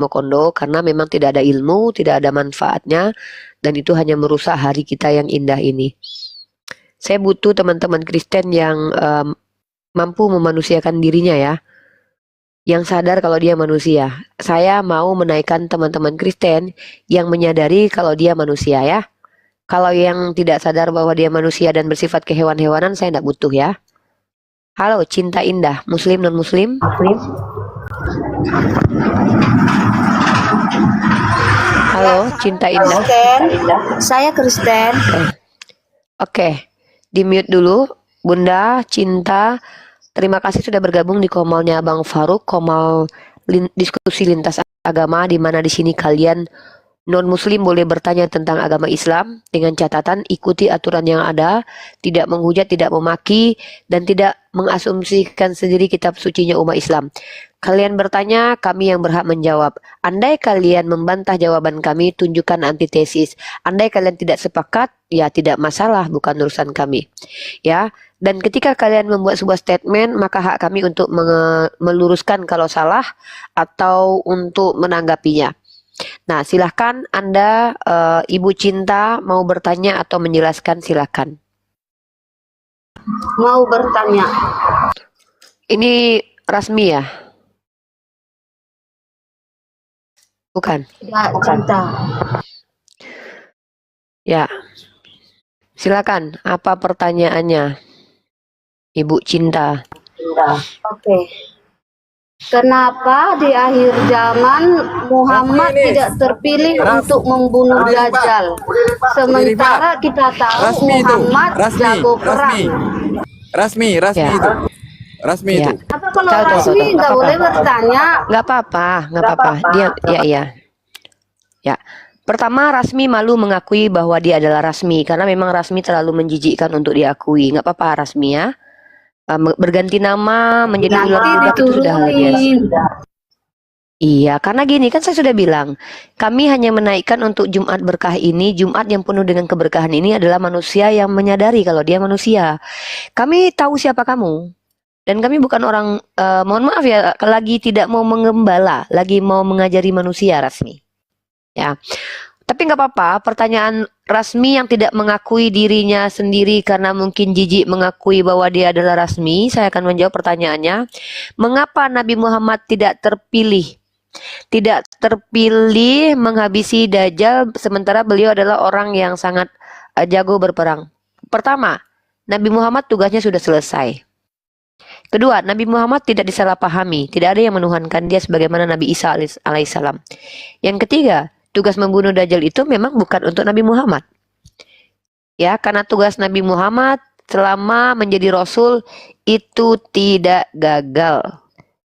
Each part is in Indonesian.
kondo karena memang tidak ada ilmu, tidak ada manfaatnya, dan itu hanya merusak hari kita yang indah ini. Saya butuh teman-teman Kristen yang mampu memanusiakan dirinya ya, yang sadar kalau dia manusia. Saya mau menaikkan teman-teman Kristen yang menyadari kalau dia manusia ya. Kalau yang tidak sadar bahwa dia manusia dan bersifat kehewan-hewanan, saya tidak butuh ya. Halo, Cinta Indah, Muslim non-Muslim? Halo, Cinta Indah. Kristen. Saya Kristen. Oke, di mute dulu. Bunda, Cinta, terima kasih sudah bergabung di Komalnya Bang Farouk, Komal diskusi lintas agama, di mana di sini kalian non-Muslim boleh bertanya tentang agama Islam dengan catatan ikuti aturan yang ada, tidak menghujat, tidak memaki, dan tidak mengasumsikan sendiri kitab sucinya umat Islam. Kalian bertanya, kami yang berhak menjawab. Andai kalian membantah jawaban kami, tunjukkan antitesis. Andai kalian tidak sepakat, ya tidak masalah, bukan urusan kami. Ya, dan ketika kalian membuat sebuah statement, maka hak kami untuk meluruskan kalau salah atau untuk menanggapinya. Nah, silahkan Anda, Ibu Cinta, mau bertanya atau menjelaskan, silahkan. Mau bertanya. Ini Rasmi ya? Bukan? Ya, Cinta. Ya. Silakan, apa pertanyaannya, Ibu Cinta? Oke. Kenapa di akhir zaman Muhammad tidak terpilih untuk membunuh Dajjal? Sementara kita tahu Muhammad jago perang. Rasmi Ya. itu. Rasmi Ya. itu. Apa kalau Tahu. Rasmi nggak boleh bertanya? Nggak apa-apa. Dia, ya. Pertama, Rasmi malu mengakui bahwa dia adalah Rasmi karena memang Rasmi terlalu menjijikkan untuk diakui. Nggak apa-apa Rasmi ya. Berganti nama menjadi ular budak itu sudah hal biasa. Iya, karena gini kan saya sudah bilang, kami hanya menaikkan untuk Jumat berkah ini, Jumat yang penuh dengan keberkahan ini adalah manusia yang menyadari kalau dia manusia. Kami tahu siapa kamu. Dan kami bukan orang, mohon maaf ya, lagi tidak mau mengembala, lagi mau mengajari manusia Rasmi. Ya. Tapi nggak apa-apa, pertanyaan Rasmi yang tidak mengakui dirinya sendiri karena mungkin jijik mengakui bahwa dia adalah Rasmi, saya akan menjawab pertanyaannya. Mengapa Nabi Muhammad tidak terpilih? Tidak terpilih menghabisi Dajjal sementara beliau adalah orang yang sangat jago berperang. Pertama, Nabi Muhammad tugasnya sudah selesai. Kedua, Nabi Muhammad tidak disalahpahami, tidak ada yang menuhankan dia sebagaimana Nabi Isa alaihissalam. Yang ketiga, tugas membunuh Dajjal itu memang bukan untuk Nabi Muhammad. Ya, karena tugas Nabi Muhammad selama menjadi Rasul itu tidak gagal.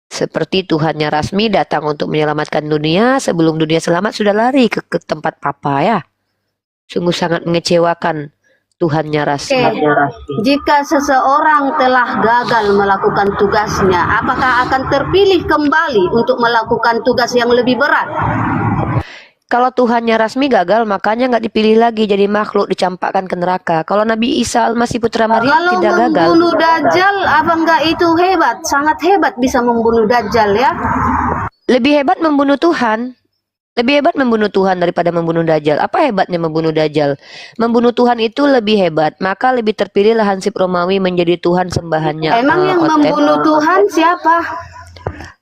Seperti Tuhannya Rasmi datang untuk menyelamatkan dunia, sebelum dunia selamat sudah lari ke tempat Papa ya. Sungguh sangat mengecewakan Tuhannya Rasmi. Jika seseorang telah gagal melakukan tugasnya, apakah akan terpilih kembali untuk melakukan tugas yang lebih berat? Kalau Tuhannya Rasmi gagal, makanya nggak dipilih lagi jadi makhluk dicampakkan ke neraka. Kalau Nabi Isa Al-Masih Putra Maryam tidak gagal. Kalau membunuh Dajjal, apa enggak itu hebat? Sangat hebat bisa membunuh Dajjal ya. Lebih hebat membunuh Tuhan. Lebih hebat membunuh Tuhan daripada membunuh Dajjal. Apa hebatnya membunuh Dajjal? Membunuh Tuhan itu lebih hebat. Maka lebih terpilihlah Hansip Romawi menjadi Tuhan sembahannya. Emang yang membunuh Tuhan siapa?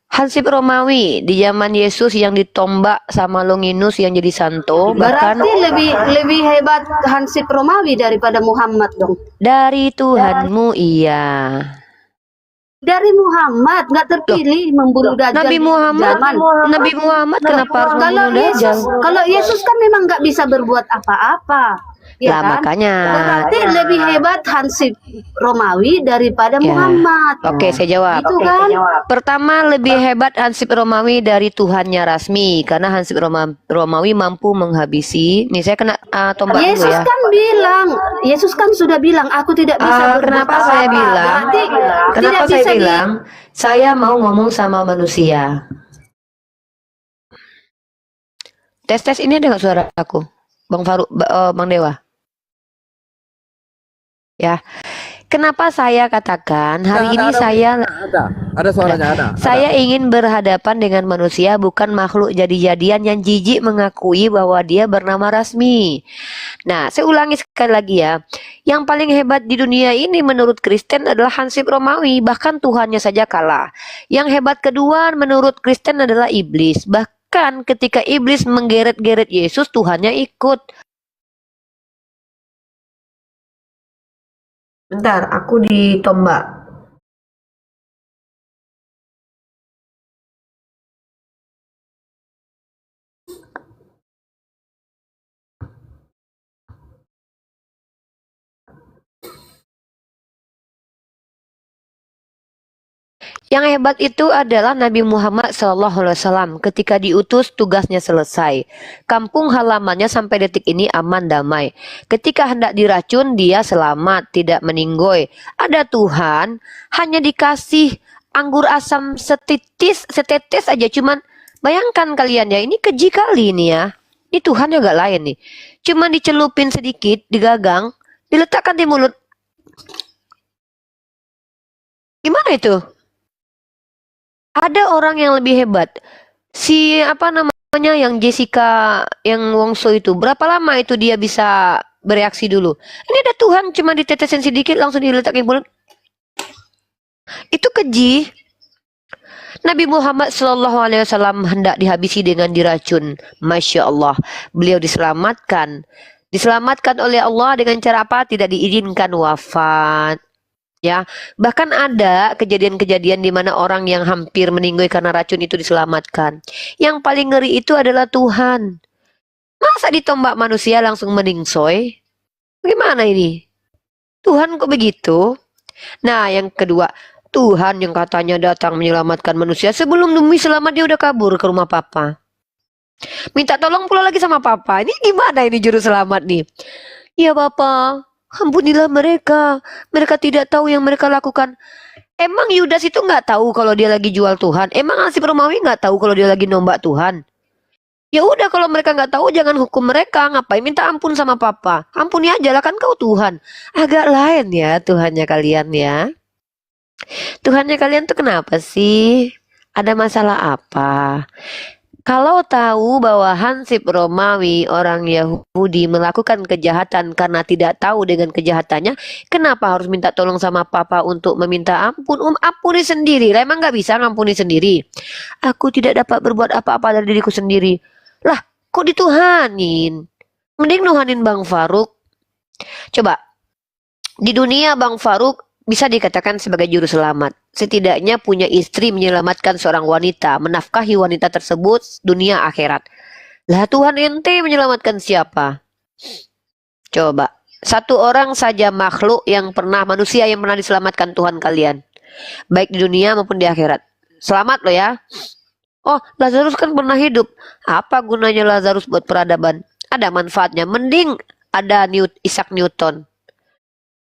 Hansip Romawi di zaman Yesus yang ditombak sama Longinus yang jadi santo. Bahkan Berarti lebih hebat Hansip Romawi daripada Muhammad dong. dari Tuhanmu iya. Dari Muhammad nggak terpilih membunuh Dajjal. Nabi Muhammad kenapa harus membunuh Dajjal? Kalau Yesus kan memang nggak bisa berbuat apa-apa. Ya Lah kan? makanya. Berarti lebih hebat Hansip Romawi daripada Ya. Muhammad. Oke, saya jawab. Itu kan? Pertama, lebih hebat Hansip Romawi dari Tuhannya Rasmi karena Hansip Romawi mampu menghabisi. Nih saya kena tombak Yesus dulu ya. kan bilang, Yesus kan sudah bilang, aku tidak bisa berbuat Kenapa apa-apa. saya bilang? Berarti Kenapa tidak saya bisa bilang? Saya mau ngomong sama manusia. Tes ini ada nggak suara aku, Bang Farouk, Bang Dewa? Ya. Kenapa saya katakan hari ini Ada suaranya, ada. saya ingin berhadapan dengan manusia, bukan makhluk jadi-jadian yang jijik mengakui bahwa dia bernama Rasmi. Nah, saya ulangi sekali lagi ya. Yang paling hebat di dunia ini menurut Kristen adalah Hansip Romawi, bahkan Tuhannya saja kalah. Yang hebat kedua menurut Kristen adalah iblis. Bahkan ketika iblis menggeret-geret Yesus, Tuhannya ikut. Bentar, aku ditombak. Yang hebat itu adalah Nabi Muhammad SAW. Ketika diutus, tugasnya selesai. Kampung halamannya sampai detik ini aman damai. Ketika hendak diracun, dia selamat, tidak meninggoy. Ada Tuhan, hanya dikasih anggur asam setetes aja. Cuman bayangkan kalian ya, ini keji kali ini ya. Ini Tuhan agak lain nih. Cuman dicelupin sedikit, digagang, diletakkan di mulut. Gimana itu? Ada orang yang lebih hebat. Si apa namanya yang Jessica yang Wongso itu. Berapa lama itu dia bisa bereaksi dulu? Ini ada Tuhan cuma ditetesin sedikit langsung diletakin mulut. Itu keji. Nabi Muhammad SAW hendak dihabisi dengan diracun. Masya Allah. Beliau diselamatkan. Diselamatkan oleh Allah dengan cara apa? Tidak diizinkan wafat. Ya, bahkan ada kejadian-kejadian di mana orang yang hampir meninggal karena racun itu diselamatkan. Yang paling ngeri itu adalah Tuhan. Masa ditombak manusia langsung meningsoy? Gimana ini? Tuhan kok begitu? Nah, yang kedua, Tuhan yang katanya datang menyelamatkan manusia, sebelum demi selamat dia udah kabur ke rumah papa. Minta tolong pula lagi sama papa. Ini gimana ini juru selamat nih? Ya Bapak, ampunilah mereka. Mereka tidak tahu yang mereka lakukan. Emang Yudas itu nggak tahu kalau dia lagi jual Tuhan? Emang Hansip Romawi nggak tahu kalau dia lagi nombak Tuhan? Ya udah, kalau mereka nggak tahu jangan hukum mereka. Ngapain minta ampun sama papa? Ampuni aja lah, kan kau Tuhan. Agak lain ya Tuhannya kalian ya. Tuhannya kalian tuh kenapa sih? Ada masalah apa? Kalau tahu bahwa Hansip Romawi orang Yahudi melakukan kejahatan karena tidak tahu dengan kejahatannya, kenapa harus minta tolong sama papa untuk meminta ampun? Ampuni sendiri. Lah, emang nggak bisa ngampuni sendiri? Aku tidak dapat berbuat apa-apa dari diriku sendiri. Lah, kok dituhanin? Mending nuhanin Bang Faruk. Coba, di dunia Bang Faruk bisa dikatakan sebagai juru selamat. Setidaknya punya istri menyelamatkan seorang wanita, menafkahi wanita tersebut dunia akhirat. Lah, Tuhan ente menyelamatkan siapa? Coba, satu orang saja makhluk yang pernah, manusia yang pernah diselamatkan Tuhan kalian, baik di dunia maupun di akhirat. Selamat loh ya. Oh, Lazarus kan pernah hidup. Apa gunanya Lazarus buat peradaban? Ada manfaatnya. Mending ada Isaac Newton.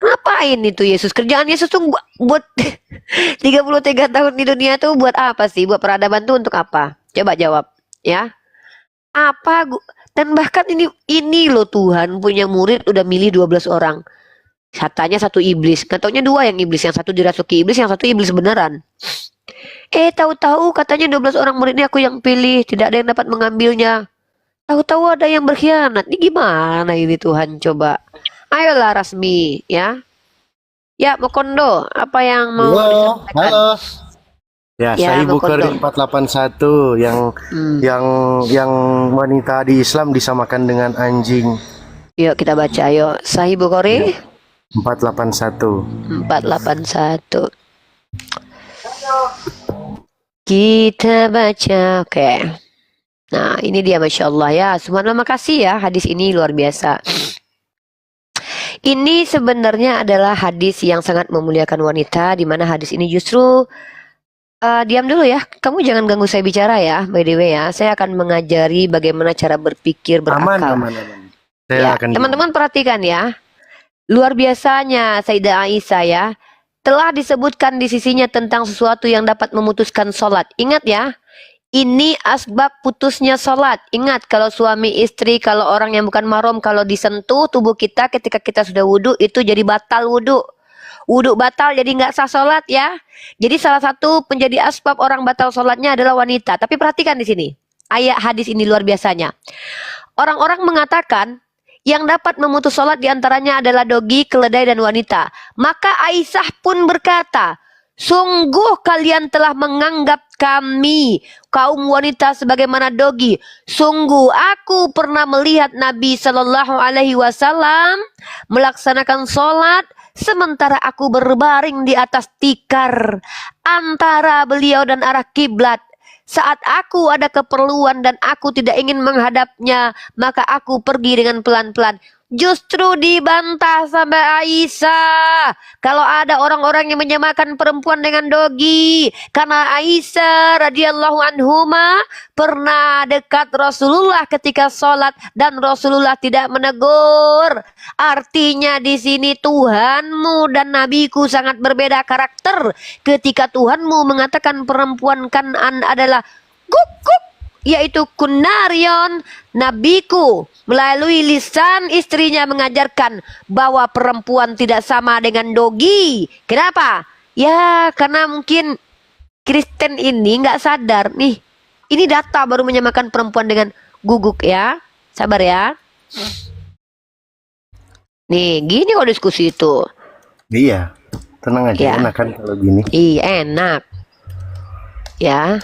Ngapain itu Yesus? Kerjaan Yesus tuh buat 33 tahun di dunia tuh buat apa sih? Buat peradaban tuh untuk apa? Coba jawab ya. Dan bahkan ini loh, Tuhan punya murid udah milih 12 orang. Katanya satu iblis. Katanya dua yang iblis, yang satu dirasuki iblis, yang satu iblis beneran. Tahu-tahu katanya 12 orang murid ini aku yang pilih, tidak ada yang dapat mengambilnya. Tahu-tahu ada yang berkhianat. Ini gimana ini Tuhan, coba. Ayolah Rasmi ya. Ya, Mokondo, apa yang mau disampaikan? Halo. Ya, Ya, saya Ibu Mokondo. Keri 481 yang wanita di Islam disamakan dengan anjing. Yuk kita baca, yuk. Sahih Bukhari 481. 481. Kita baca, oke. Nah, ini dia, Masya Allah ya. Subhanallah, makasih ya. Hadis ini luar biasa. Ini sebenarnya adalah hadis yang sangat memuliakan wanita, di mana hadis ini justru diam dulu ya. Kamu jangan ganggu saya bicara ya, by the way ya. Saya akan mengajari bagaimana cara berpikir berakal. Aman. Saya Ya, akan teman-teman perhatikan ya. Luar biasanya Sayyidah Aisyah ya. Telah disebutkan di sisinya tentang sesuatu yang dapat memutuskan sholat. Ingat ya. Ini asbab putusnya sholat. Ingat, kalau suami istri, kalau orang yang bukan mahram, kalau disentuh tubuh kita ketika kita sudah wudhu, itu jadi batal wudhu. Wudhu batal jadi nggak sah sholat ya. Jadi salah satu penjadi asbab orang batal sholatnya adalah wanita. Tapi perhatikan di sini. Ayat hadis ini luar biasanya. Orang-orang mengatakan yang dapat memutus sholat diantaranya adalah dogi, keledai, dan wanita. Maka Aisyah pun berkata, sungguh kalian telah menganggap kami kaum wanita sebagaimana dogi. Sungguh aku pernah melihat Nabi Shallallahu Alaihi Wasallam melaksanakan sholat sementara aku berbaring di atas tikar antara beliau dan arah kiblat. Saat aku ada keperluan dan aku tidak ingin menghadapnya, maka aku pergi dengan pelan-pelan. Justru dibantah sampai Aisyah kalau ada orang-orang yang menyamakan perempuan dengan dogi, karena Aisyah radhiyallahu anhuma pernah dekat Rasulullah ketika sholat dan Rasulullah tidak menegur. Artinya di sini Tuhanmu dan Nabiku sangat berbeda karakter. Ketika Tuhanmu mengatakan perempuan Kan'an adalah guguk, yaitu Kunarion, Nabiku melalui lisan istrinya mengajarkan bahwa perempuan tidak sama dengan dogi. Kenapa? Ya karena mungkin Kristen ini nggak sadar nih. Ini data baru menyamakan perempuan dengan guguk ya. Sabar ya. Nih gini kok diskusi itu. Iya, tenang aja, Ya. enak kan kalau gini. Iya enak. Ya.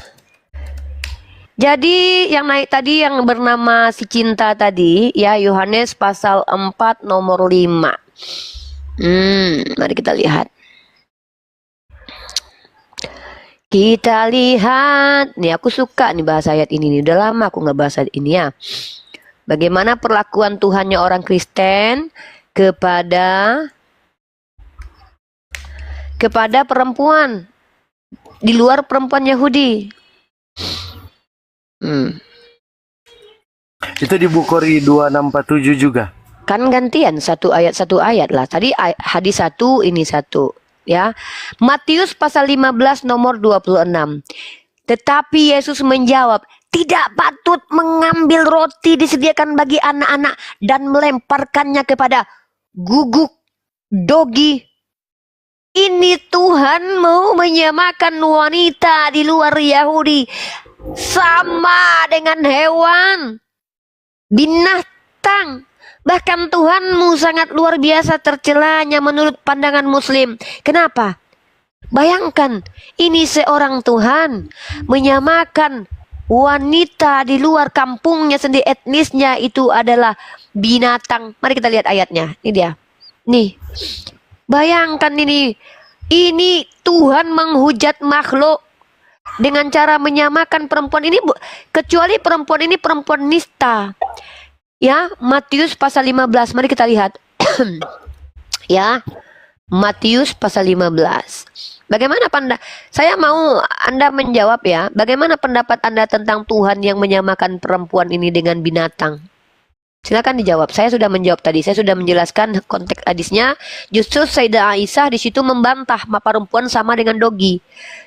Jadi yang naik tadi yang bernama si cinta tadi ya, Yohanes pasal 4 nomor 5. Mari kita lihat. Kita lihat. Nih aku suka nih bahasa ayat ini nih. Udah lama aku nggak bahas ayat ini ya. Bagaimana perlakuan Tuhannya orang Kristen kepada perempuan di luar perempuan Yahudi. Itu di Bukhari 2647 juga. Kan gantian satu ayat lah. Tadi hadis satu, ini satu. Ya. Matius pasal 15 nomor 26. Tetapi Yesus menjawab, tidak patut mengambil roti disediakan bagi anak-anak dan melemparkannya kepada guguk, dogi. Ini Tuhanmu menyamakan wanita di luar Yahudi sama dengan hewan, binatang. Bahkan Tuhanmu sangat luar biasa tercelanya menurut pandangan Muslim. Kenapa? Bayangkan, ini seorang Tuhan menyamakan wanita di luar kampungnya sendiri, etnisnya itu adalah binatang. Mari kita lihat ayatnya. Ini dia. Nih. Bayangkan ini. Ini Tuhan menghujat makhluk dengan cara menyamakan perempuan ini, kecuali perempuan ini perempuan nista. Ya, Matius pasal 15. Mari kita lihat. Ya, Matius pasal 15. Bagaimana saya mau Anda menjawab ya. Bagaimana pendapat Anda tentang Tuhan yang menyamakan perempuan ini dengan binatang? Silakan dijawab. Saya sudah menjawab tadi. Saya sudah menjelaskan konteks hadisnya. Justru Sayyidah Aisyah di situ membantah perempuan sama dengan dogi.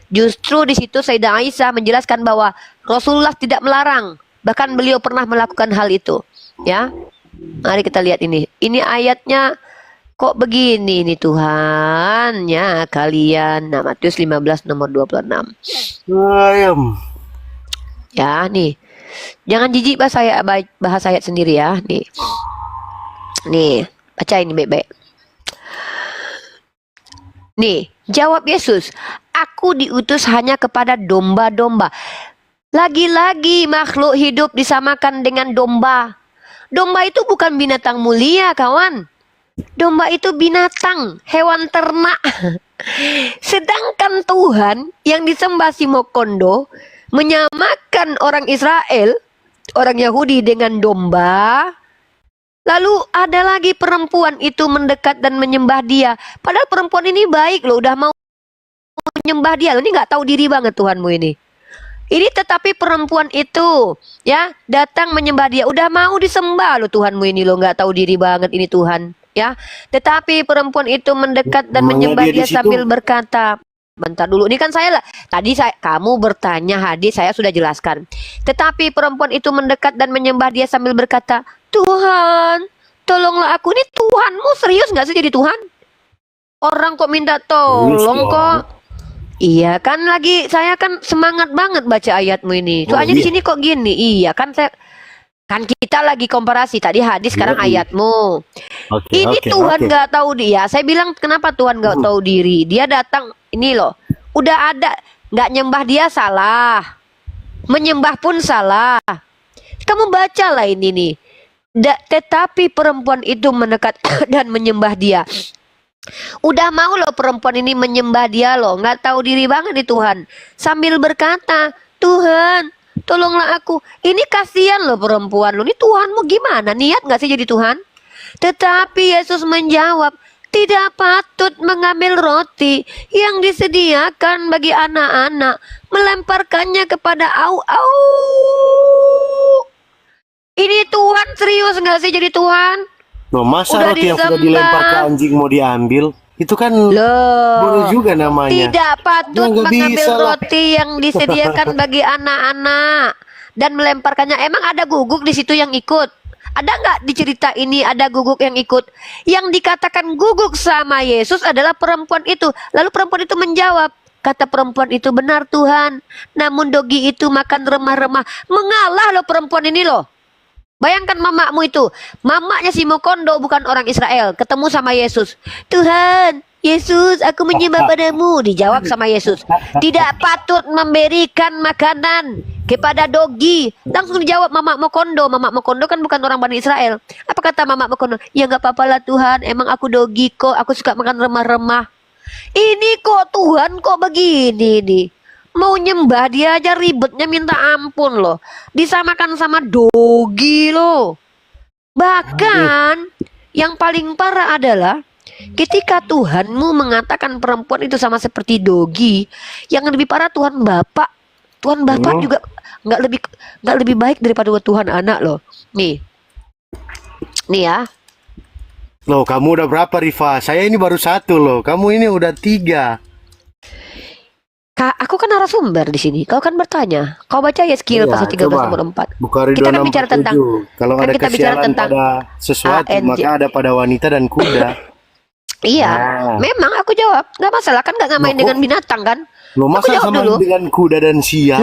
Justru di situ Sayyidah Aisyah menjelaskan bahwa Rasulullah tidak melarang. Bahkan beliau pernah melakukan hal itu. Ya. Mari kita lihat ini. Ini ayatnya kok begini nih Tuhan ya kalian. Nah, Matius 15 nomor 26. Ayam. Ya, nih. Jangan jijik bahas ayat sendiri ya. Nih. Nih, baca ini baik-baik. Nih, jawab Yesus, aku diutus hanya kepada domba-domba. Lagi-lagi makhluk hidup disamakan dengan domba. Domba itu bukan binatang mulia, kawan. Domba itu binatang, hewan ternak. Sedangkan Tuhan yang disembah si Mokondo menyamakan orang Israel, orang Yahudi dengan domba. Lalu ada lagi perempuan itu mendekat dan menyembah dia. Padahal perempuan ini baik loh, udah mau menyembah dia. Ini nggak tahu diri banget Tuhanmu ini. Ini tetapi perempuan itu ya datang menyembah dia. Udah mau disembah loh Tuhanmu ini loh, nggak tahu diri banget ini Tuhan. Ya, tetapi perempuan itu mendekat dan menyembah dia sambil berkata, bentar dulu, ini kan kamu bertanya hadis, saya sudah jelaskan. Tetapi perempuan itu mendekat dan menyembah dia sambil berkata, Tuhan, tolonglah aku. Ini Tuhanmu serius nggak sih jadi Tuhan? Orang kok minta Serius tolong dong. kok. Iya kan lagi saya kan semangat banget baca ayatmu ini. Oh, Soalnya di iya. sini kok gini. Iya kan saya kan kita lagi komparasi tadi hadis sekarang Iya. ayatmu. Oke, Ini oke, Tuhan oke. nggak tahu dia. Saya bilang kenapa Tuhan nggak tahu diri? Dia datang ini loh. Udah ada nggak nyembah dia salah. Menyembah pun salah. Kamu bacalah ini nih. Tetapi perempuan itu mendekat dan menyembah dia. Udah mau loh perempuan ini menyembah dia loh. Nggak tahu diri banget nih Tuhan. Sambil berkata, Tuhan, tolonglah aku. Ini kasihan loh perempuan lo. Ini Tuhanmu gimana? Niat nggak sih jadi Tuhan? Tetapi Yesus menjawab, tidak patut mengambil roti yang disediakan bagi anak-anak, melemparkannya kepada au-au. Ini Tuhan serius nggak sih jadi Tuhan? Loh, masa Udah roti yang sudah disembah. dilempar ke anjing mau diambil? Itu kan boleh Loh, juga namanya. tidak patut Ya, nggak mengambil bisa lah. roti yang disediakan bagi anak-anak dan melemparkannya. Emang ada guguk di situ yang ikut? Ada nggak di cerita ini ada guguk yang ikut? Yang dikatakan guguk sama Yesus adalah perempuan itu. Lalu perempuan itu menjawab, kata perempuan itu, benar Tuhan. Namun dogi itu makan remah-remah. Mengalah loh perempuan ini loh. Bayangkan mamakmu itu, mamaknya si Mokondo bukan orang Israel, ketemu sama Yesus. Tuhan, Yesus, aku menyembah padamu. Dijawab sama Yesus, tidak patut memberikan makanan kepada dogi. Langsung dijawab mamak Mokondo. Mamak Mokondo kan bukan orang Bani Israel. Apa kata mamak Mokondo? Ya nggak apa-apa lah Tuhan, emang aku dogi kok, aku suka makan remah-remah. Ini kok Tuhan kok begini nih. Mau nyembah dia aja ribetnya minta ampun loh. Disamakan sama dogi loh. Bahkan yang paling parah adalah ketika Tuhanmu mengatakan perempuan itu sama seperti dogi, yang lebih parah Tuhan Bapak. Tuhan Bapak juga nggak lebih baik daripada Tuhan Anak loh. Nih ya. Loh, kamu udah berapa, Rifa? Saya ini baru 1 loh. Kamu ini udah 3. Aku kan narasumber di sini. Kau kan bertanya. Kau baca Yeskiel Iya, pasal 13 coba. nomor 4. Bukhari Kita kan bicara 267. tentang Kalau kan ada kita bicara kesialan tentang pada sesuatu, ANJ. maka ada pada wanita dan kuda. Iya, Nah. memang aku jawab. Nggak masalah kan nggak ngamain Loh, dengan binatang kan? Loh, Aku masa jawab sama dulu. dengan kuda dan sial?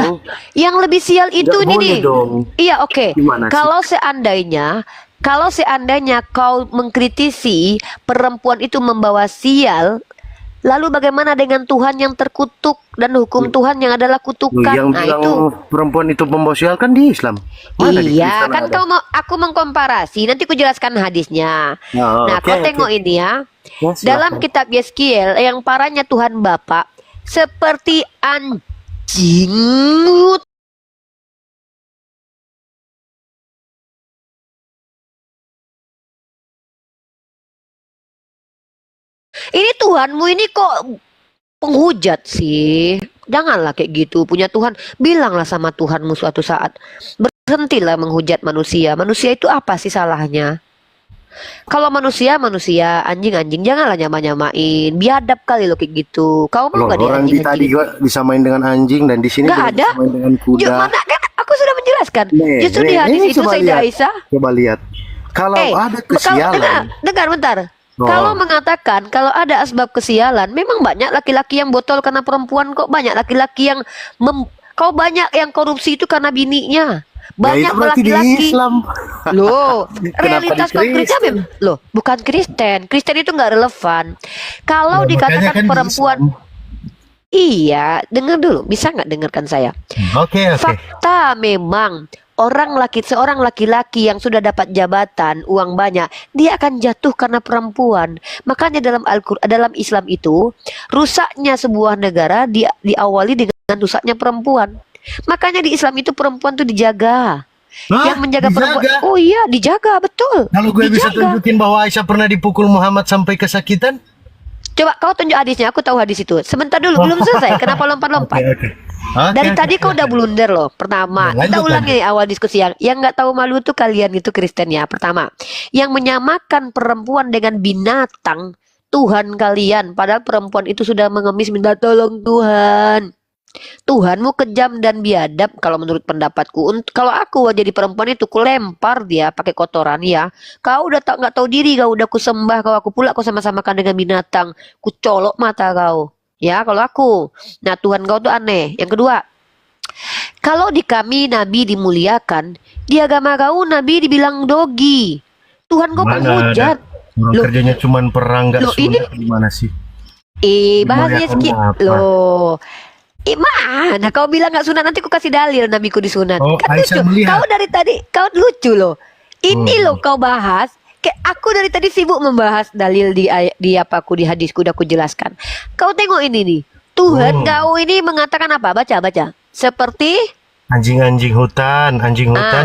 Yang lebih sial itu Nggak ini boleh nih. dong. Iya, oke. Gimana sih? Kalau seandainya kau mengkritisi perempuan itu membawa sial, lalu bagaimana dengan Tuhan yang terkutuk dan hukum Tuhan yang adalah Loh, kutukan? yang Nah, bilang itu. perempuan itu pembawa sial kan di Islam. Mana di Iya, Kristen kan ada? aku mengkomparasi. Nanti aku jelaskan hadisnya. Oh, Nah, oke, kau oke. tengok ini ya. Ya, Dalam silakan. kitab Yeskiel yang parahnya Tuhan Bapa seperti anjing. Ini Tuhanmu ini kok penghujat sih. Janganlah kayak gitu. Punya Tuhan, bilanglah sama Tuhanmu suatu saat. Berhentilah menghujat manusia. Manusia itu apa sih salahnya? Kalau manusia, anjing, janganlah nyama-nyamain. Biadab kali lo kayak gitu. Kau mau Loh, gak orang di tadi anjing-anjing? gua disamain dengan anjing dan di sini Nggak juga ada. disamain dengan kuda. Mana kan aku sudah menjelaskan. Nih, Justru di nih, hadis nih, itu coba Sayyidah lihat. Aisyah. Coba lihat. Kalau ada Kalau kesialan, dengar bentar. Oh. Kalau mengatakan kalau ada asbab kesialan, memang banyak laki-laki yang botol karena perempuan kok. Banyak laki-laki yang kau banyak yang korupsi itu karena bininya. ya Banyak itu berarti di laki-laki. Islam. Loh, Kenapa realitas di konkretnya Kristen? loh, bukan Kristen. Kristen itu nggak relevan. Kalau Ya, makanya dikatakan kan di perempuan, iya, dengar dulu. Bisa nggak dengarkan saya? Oke, oke. Fakta memang seorang laki-laki yang sudah dapat jabatan, uang banyak, dia akan jatuh karena perempuan. Makanya dalam Al-Qur'an, dalam Islam itu, rusaknya sebuah negara diawali dengan rusaknya perempuan. Makanya di Islam itu perempuan tuh dijaga. Hah? Yang menjaga perempuan. Dijaga? Oh iya, dijaga, betul. Kalau gue bisa Dijaga. tunjukin bahwa Aisyah pernah dipukul Muhammad sampai kesakitan. Coba kau tunjuk hadisnya, aku tahu hadis itu. Sebentar dulu, belum selesai. Kenapa lompat-lompat? Oke. Dari tadi kau udah blunder loh. Pertama, Ya, kita lanjut, ulangi awal diskusi yang nggak tahu malu tuh kalian itu Kristen ya. Pertama, yang menyamakan perempuan dengan binatang Tuhan kalian, padahal perempuan itu sudah mengemis minta tolong Tuhan. Tuhanmu kejam dan biadab kalau menurut pendapatku. Kalau aku jadi perempuan itu kulempar dia pakai kotoran ya. Kau udah tak nggak tahu diri, kau udah kusembah kau, aku pula kau sama-samakan dengan binatang. Kucolok mata kau. Ya kalau aku. Nah Tuhan kau tuh aneh. Yang kedua, kalau di kami Nabi dimuliakan, di agama kau Nabi dibilang dogi. Tuhan kau Mana penghujat. Orang Loh, kerjanya cuman perang gak loh, ini sunat, gimana sih? bahasanya Dimuliakan apa? loh. Mana kau bilang nggak sunat, nanti ku kasih dalil nabiku disunat. Oh, Kan Aisyah lucu. melihat. Kau dari tadi kau lucu loh. Ini loh Hmm. kau bahas. Kayak aku dari tadi sibuk membahas dalil di apa aku di hadisku udah aku jelaskan. Kau tengok ini nih. Tuhan kau ini mengatakan apa? Baca. Seperti Anjing-anjing hutan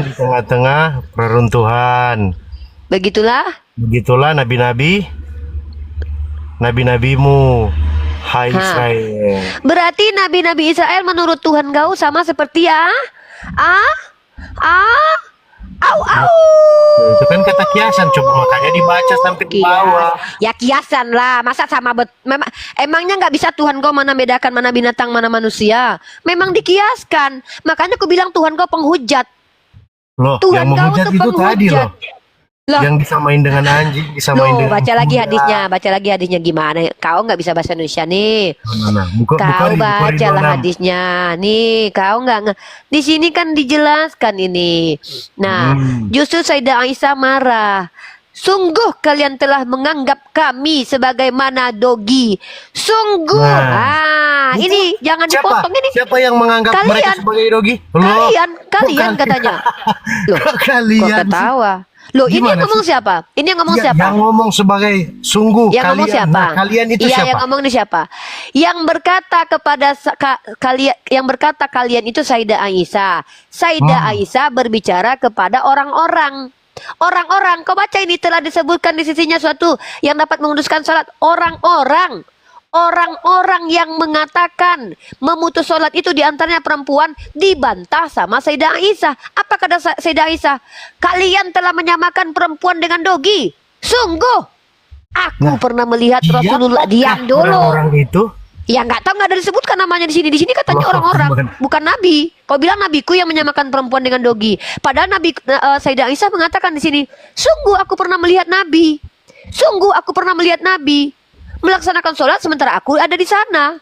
di tengah-tengah reruntuhan. begitulah. Begitulah nabi-nabimu, hai Ha. Israel. Berarti nabi-nabi Israel menurut Tuhan kau sama seperti au. Itu kan kata kiasan, coba makanya dibaca sampai di bawah. Ya kiasan lah, masa sama emangnya nggak bisa Tuhan kau mana bedakan mana binatang mana manusia? Memang dikiaskan. Makanya aku bilang Tuhan kau penghujat. Loh, Tuhan yang kau menghujat tuh itu tadi penghujat. loh. Loh. Yang disamain dengan anjing, disamain Loh, dengan baca lagi kuda. hadisnya gimana? Kau nggak bisa bahasa Indonesia nih. Mana? Kau Bukhari bacalah 26. hadisnya. Nih, kau nggak di sini kan dijelaskan ini. Nah, justru Sayyidah Aisyah marah. Sungguh kalian telah menganggap kami sebagaimana dogi. Sungguh. Nah, Ini jangan dipotong ini. Siapa yang menganggap mereka Kalian. sebagai dogi? Kalian bukan. katanya. Loh, Kalian kok ketawa? Loh, ini yang Gimana ngomong siapa? Ini yang ngomong Ya, siapa? yang ngomong sebagai sungguh Yang ngomong kalian. siapa? Nah, kalian itu Iya, siapa? yang ngomong ini siapa? Yang berkata kepada kalian, yang berkata kalian itu Sayyidah Aisyah. Sayyidah Aisyah berbicara kepada orang-orang. Orang-orang, kau baca ini telah disebutkan di sisinya suatu yang dapat menguduskan salat. Orang-orang yang mengatakan memutus sholat itu diantaranya perempuan dibantah sama Sayyidah Aisyah. Apa kata Sayyidah Aisyah? Kalian telah menyamakan perempuan dengan dogi. Sungguh, aku pernah melihat Rasulullah. Diam dulu. Orang itu Ya nggak tahu, nggak ada disebutkan namanya di sini. Di sini katanya Allah orang-orang, Akbar. bukan nabi. Kau bilang nabiku yang menyamakan perempuan dengan dogi. Padahal Nabi Sayyidah Aisyah mengatakan di sini, sungguh aku pernah melihat nabi. Sungguh aku pernah melihat nabi melaksanakan sholat sementara aku ada di sana.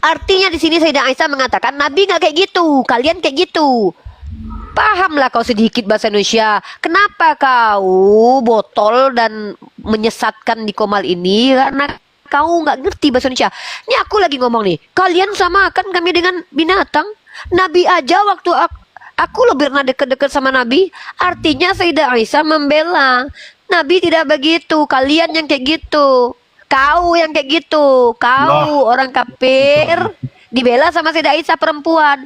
Artinya di sini Sayyidah Aisyah mengatakan nabi nggak kayak gitu, kalian kayak gitu. Pahamlah kau sedikit bahasa Indonesia. Kenapa kau botol dan menyesatkan di Komal ini? Karena kau nggak ngerti bahasa Indonesia. Ini aku lagi ngomong nih. Kalian samakan kami dengan binatang. Nabi aja waktu aku lebih pernah deket-deket sama Nabi. Artinya Sayyidah Aisyah membela. Nabi tidak begitu. Kalian yang kayak gitu. Kau yang kayak gitu. Kau orang kafir dibela sama Sayyidah Aisyah perempuan.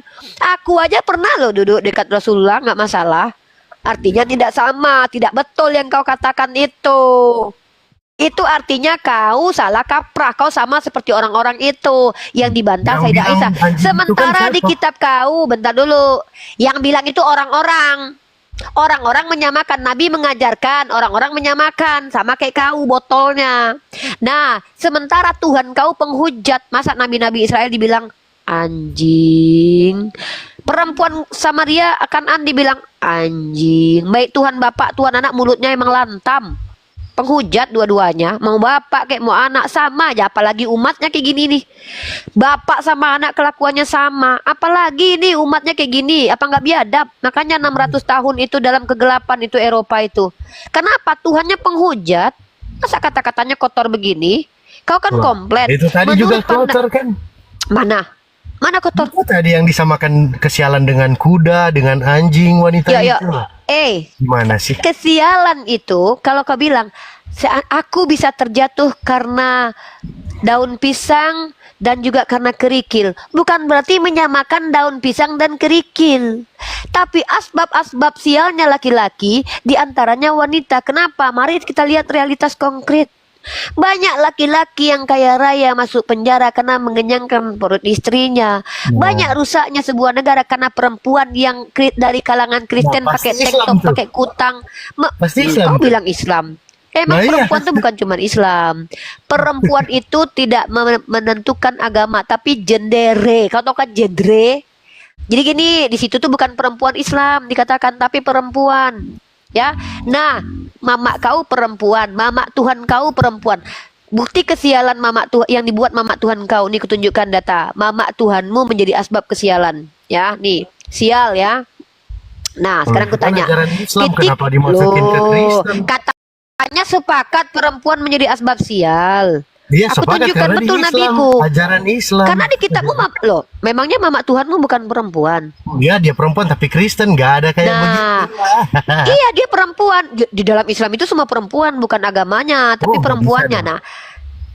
Aku aja pernah loh duduk dekat Rasulullah, nggak masalah. Artinya tidak sama, tidak betul yang kau katakan itu. Itu artinya kau salah kaprah. Kau sama seperti orang-orang itu yang dibantah Yang Sayyidah bilang Aisyah. anjing itu Sementara kan di siapa? kitab kau, bentar dulu, yang bilang itu orang-orang. Orang-orang menyamakan, Nabi mengajarkan, orang-orang menyamakan, sama kayak kau botolnya. Nah, sementara Tuhan kau penghujat, masa nabi-nabi Israel dibilang anjing. Perempuan Samaria akan dibilang anjing. Baik Tuhan Bapak, Tuhan Anak, mulutnya emang lantam. Penghujat dua-duanya, mau bapak kayak mau anak sama aja, apalagi umatnya kayak gini nih. Bapak sama anak kelakuannya sama, apalagi nih umatnya kayak gini, apa nggak biadab? Makanya 600 tahun itu dalam kegelapan itu Eropa itu. Kenapa? Tuhannya penghujat. Masa kata-katanya kotor begini? Kau kan komplain. itu tadi juga kotor kan? Mana kotor? Itu tadi yang disamakan kesialan dengan kuda, dengan anjing, wanita Ya. itu. Gimana Gimana sih? Kesialan itu kalau kau bilang aku bisa terjatuh karena daun pisang dan juga karena kerikil, bukan berarti menyamakan daun pisang dan kerikil, tapi asbab-asbab sialnya laki-laki diantaranya wanita. Kenapa? Mari kita lihat realitas konkret. Banyak laki-laki yang kaya raya masuk penjara karena mengenyangkan perut istrinya. Banyak rusaknya sebuah negara karena perempuan yang dari kalangan Kristen Nah, pakai pasti tank Islam top, tuh. pakai kutang. Pasti Islam Kau tuh. bilang Islam. Emang Nah, iya. perempuan itu bukan cuma Islam. Perempuan itu tidak menentukan agama, tapi genre. Kau tahu kan genre? Jadi gini, di situ tuh bukan perempuan Islam dikatakan, tapi perempuan. Ya. Nah, mama kau perempuan, mama Tuhan kau perempuan. Bukti kesialan mama Tuhan yang dibuat mama Tuhan kau, nih kutunjukkan data. Mama Tuhanmu menjadi asbab kesialan. Ya, nih, sial ya. Nah, sekarang Kan kutanya. ajaran Islam Titik. kenapa dimasukin ke Loh, Kristen? katanya sepakat perempuan menjadi asbab sial. Dia Aku sepakat tunjukkan karena betul di Islam, nabiku. ajaran Islam. Karena di kitabmu loh, memangnya mama Tuhanmu bukan perempuan. Ya, dia perempuan tapi Kristen, nggak ada kayak begitu. Nah, iya dia perempuan. Di dalam Islam itu semua perempuan, bukan agamanya, tapi Oh, nggak perempuannya. bisa dong. Nah,